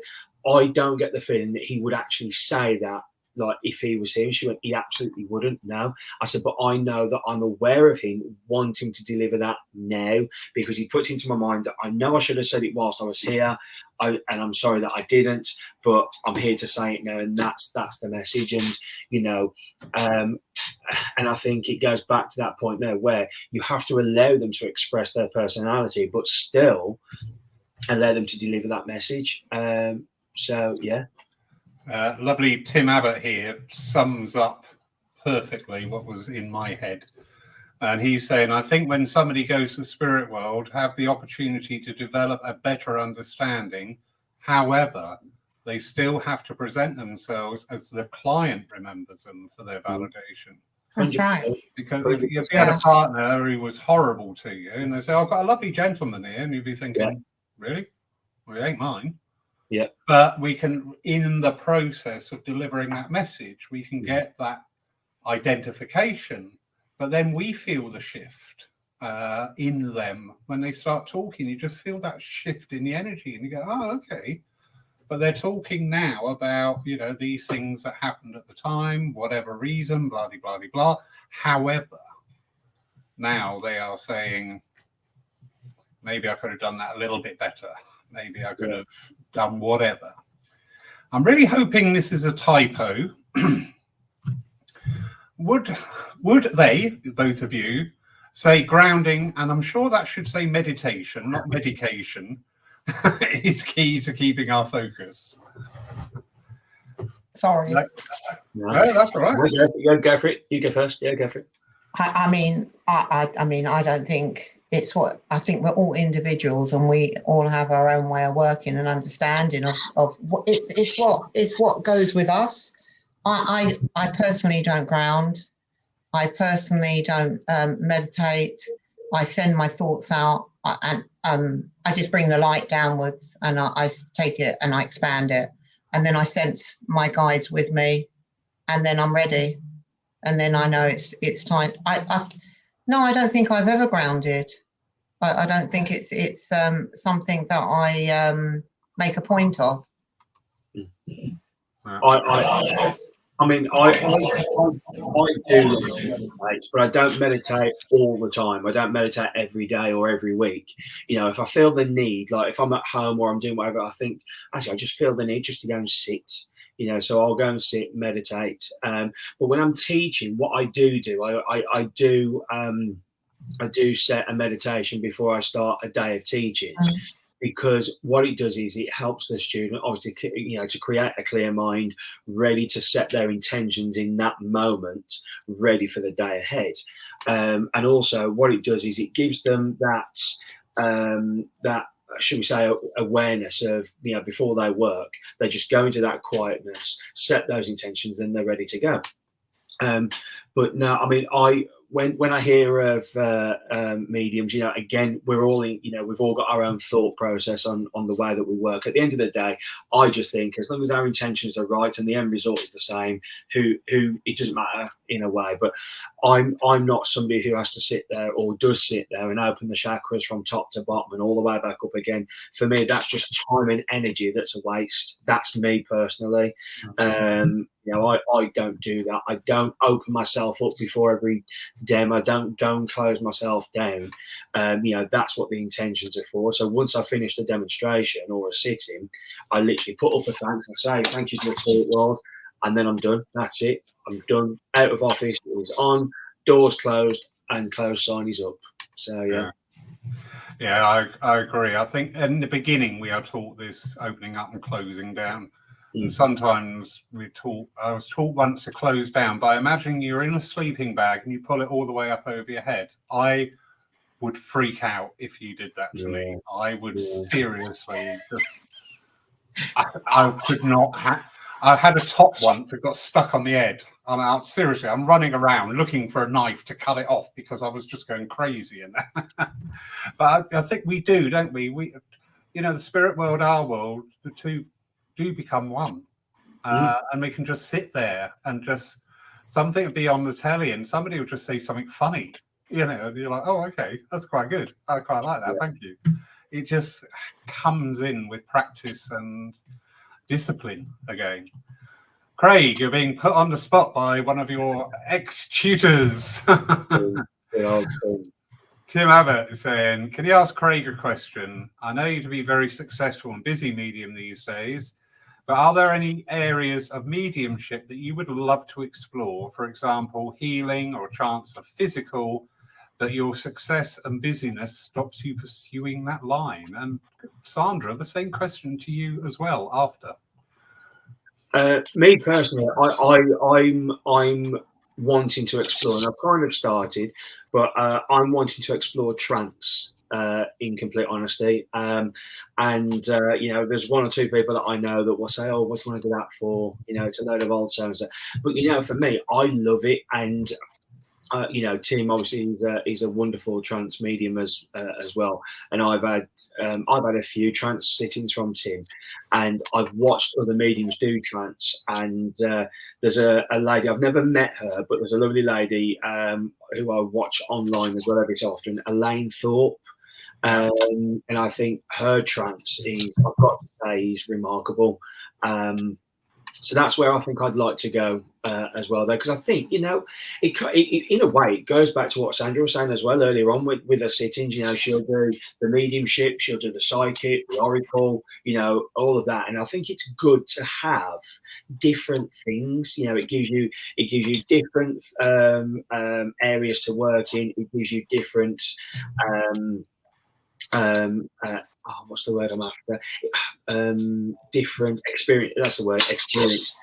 I don't get the feeling that he would actually say that, like, if he was here. And she went, he absolutely wouldn't. No. I said, but I know that I'm aware of him wanting to deliver that now, because he puts into my mind that I know I should have said it whilst I was here, and I'm sorry that I didn't, but I'm here to say it now, and that's the message. And and I think it goes back to that point there where you have to allow them to express their personality, but still allow them to deliver that message. So yeah. Lovely Tim Abbott here sums up perfectly what was in my head. And he's saying, I think when somebody goes to the spirit world, have the opportunity to develop a better understanding. However, they still have to present themselves as the client remembers them for their validation. That's right. Because if you had a partner who was horrible to you, and they say, I've got a lovely gentleman here, and you'd be thinking, really? Well, it ain't mine. Yeah. But we can, in the process of delivering that message, we can get that identification, but then we feel the shift in them when they start talking. You just feel that shift in the energy, and you go, oh, okay. But they're talking now about, these things that happened at the time, whatever reason, blah, blah, blah, blah. However, now they are saying, maybe I could have done that a little bit better. Maybe I could have done whatever. I'm really hoping this is a typo. Would they, both of you, say grounding, and I'm sure that should say meditation, not medication, is key to keeping our focus? Sorry. No, that's all right. Go for it. You go first. Yeah, go for it. I mean, I don't think it's what I think. We're all individuals, and we all have our own way of working and understanding of what it's what goes with us. I personally don't ground. I personally don't meditate. I send my thoughts out, and I just bring the light downwards, and I take it and I expand it, and then I sense my guides with me, and then I'm ready, and then I know it's time. No, I don't think I've ever grounded. I don't think it's something that I make a point of. I mean, I do meditate, but I don't meditate all the time. I don't meditate every day or every week. If I feel the need, like if I'm at home or I'm doing whatever, I think, actually, I just feel the need just to go and sit. So I'll go and sit, meditate. But when I'm teaching, what I do, I do set a meditation before I start a day of teaching. Because what it does is it helps the student, obviously, to create a clear mind, ready to set their intentions in that moment, ready for the day ahead. And also, what it does is it gives them that should we say, awareness of, before they work, they just go into that quietness, set those intentions, and they're ready to go. But no, I mean, when I hear of mediums, again, we're all in, we've all got our own thought process on the way that we work. At the end of the day, I just think as long as our intentions are right and the end result is the same, who it doesn't matter in a way. But I'm not somebody who has to sit there or does sit there and open the chakras from top to bottom and all the way back up again. For me, that's just time and energy that's a waste. That's me personally. I don't do that. I don't open myself up before every demo. Don't close myself down. That's what the intentions are for. So once I finish the demonstration or a sitting, I literally put up a thanks and say thank you to the spirit world, and then I'm done. That's it. I'm done. Out of office is on, doors closed, and close sign is up. So yeah, I agree. I think in the beginning we are taught this opening up and closing down. And sometimes I was taught once to close down by imagining you're in a sleeping bag and you pull it all the way up over your head. I would freak out if you did that to me. I would seriously, I could not I had a top once that got stuck on the head. Seriously, I'm running around looking for a knife to cut it off because I was just going crazy in there. But I think we do, don't we? The spirit world, our world, the two do become one, and we can just sit there and just something would be on the telly and somebody would just say something funny, and you're like, oh, okay, that's quite good, I quite like that, thank you. It just comes in with practice and discipline again. Craig, you're being put on the spot by one of your ex-tutors. Tim Abbott is saying, can you ask Craig a question? I know you to be very successful and busy medium these days, but are there any areas of mediumship that you would love to explore? For example, healing or a chance for physical, that your success and busyness stops you pursuing that line? And Sandrah, the same question to you as well after. Me personally, I'm wanting to explore, and I've kind of started, but I'm wanting to explore trance. In complete honesty, there's one or two people that I know that will say, "Oh, what do you want to do that for?" It's a load of old songs. But for me, I love it, and Tim obviously he's a wonderful trance medium as well, and I've had a few trance sittings from Tim, and I've watched other mediums do trance, and there's a lady, I've never met her, but there's a lovely lady who I watch online as well every so often, Elaine Thorpe. And I think her trance I've got to say, is remarkable. So that's where I think I'd like to go as well there, because I think, in a way, it goes back to what Sandrah was saying as well earlier on with her sittings. She'll do the mediumship, she'll do the psychic, the oracle, all of that. And I think it's good to have different things. It gives you different areas to work in. It gives you different what's the word I'm after? Different experience. That's the word, experience.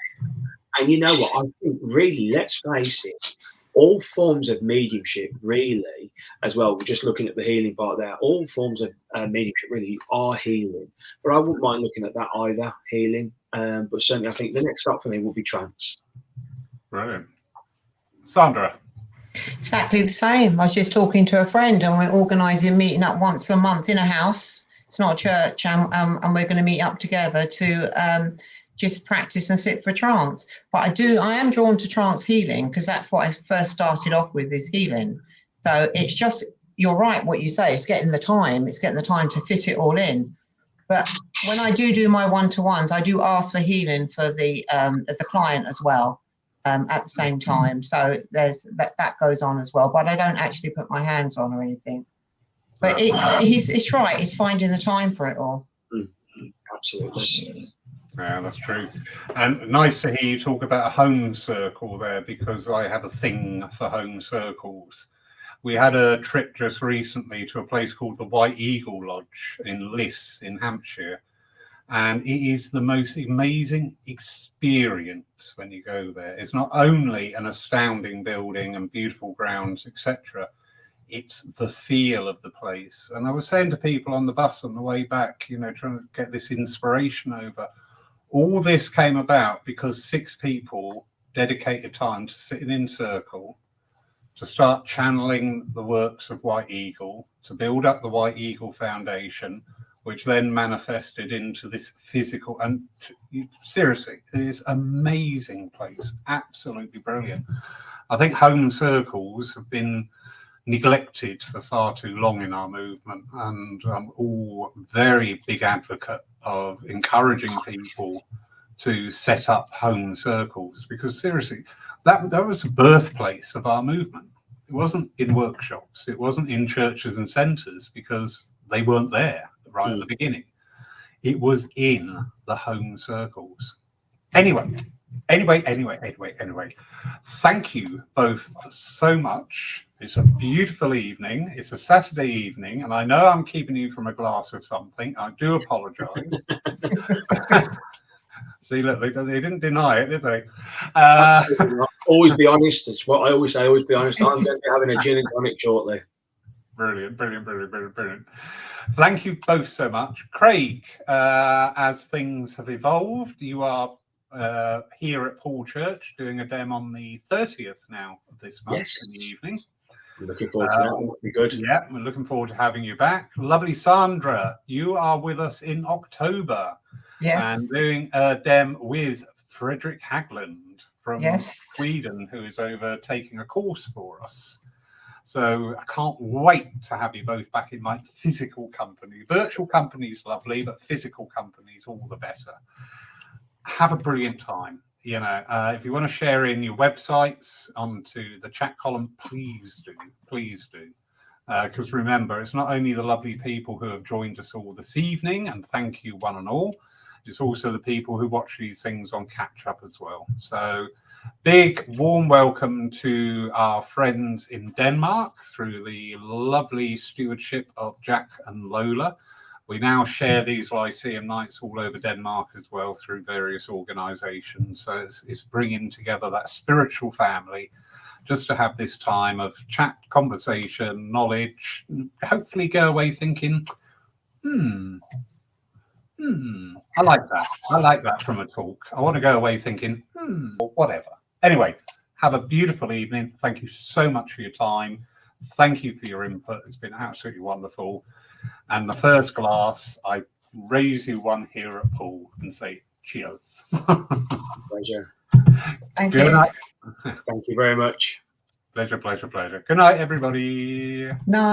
And you know what? I think really, let's face it, all forms of mediumship really, as well, we're just looking at the healing part there, all forms of mediumship really are healing. But I wouldn't mind looking at that either, healing. But certainly I think the next stop for me will be trance. Brilliant. Sandrah. Exactly the same. I was just talking to a friend and we're organising meeting up once a month in a house. It's not a church, and we're going to meet up together to just practice and sit for trance. But I am drawn to trance healing because that's what I first started off with, is healing. So it's just, you're right what you say, it's getting the time to fit it all in. But when I do my one-to-ones, I do ask for healing for the client as well. At the same time, so there's that goes on as well, but I don't actually put my hands on or anything. But it's right, it's finding the time for it all. Absolutely. Yeah, that's true. And nice to hear you talk about a home circle there, because I have a thing for home circles. We had a trip just recently to a place called the White Eagle Lodge in Lyceum in Hampshire. And it is the most amazing experience when you go there. It's not only an astounding building and beautiful grounds, etc. It's the feel of the place. And I was saying to people on the bus on the way back, trying to get this inspiration over. All this came about because 6 people dedicated time to sitting in circle, to start channeling the works of White Eagle, to build up the White Eagle Foundation, which then manifested into this physical. And seriously, it is an amazing place, absolutely brilliant. I think home circles have been neglected for far too long in our movement, and I'm all very big advocate of encouraging people to set up home circles, because seriously, that was the birthplace of our movement. It wasn't in workshops, it wasn't in churches and centres, because they weren't there right at the beginning. It was in the home circles. Anyway, thank you both so much. It's a beautiful evening. It's a Saturday evening, and I know I'm keeping you from a glass of something. I do apologise. See, look, they didn't deny it, did they? Always be honest. It's what I always say. Always be honest. I'm going to be having a gin and tonic shortly. Brilliant. Thank you both so much. Craig, as things have evolved, you are here at Paul Church doing a dem on the 30th now of this month in the evening. I'm looking forward to that. That'll be good. Yeah, we're looking forward to having you back. Lovely Sandrah, you are with us in October. Yes. And doing a dem with Frederick Hagland from Yes. Sweden, who is over taking a course for us. So I can't wait to have you both back in my physical company. Virtual company is lovely, but physical company is all the better. Have a brilliant time. You know, if you want to share in your websites onto the chat column, please do. Because remember, it's not only the lovely people who have joined us all this evening, and thank you one and all, it's also the people who watch these things on catch up as well. So big warm welcome to our friends in Denmark through the lovely stewardship of Jack and Lola. We now share these Lyceum nights all over Denmark as well through various organisations. So it's bringing together that spiritual family just to have this time of chat, conversation, knowledge, hopefully go away thinking, I like that. I like that from a talk. I want to go away thinking, or whatever. Anyway, have a beautiful evening. Thank you so much for your time. Thank you for your input. It's been absolutely wonderful. And the first glass, I raise you one here at Paul and say cheers. Pleasure. Thank Good you. night. Thank you very much. Pleasure. Good night, everybody. No.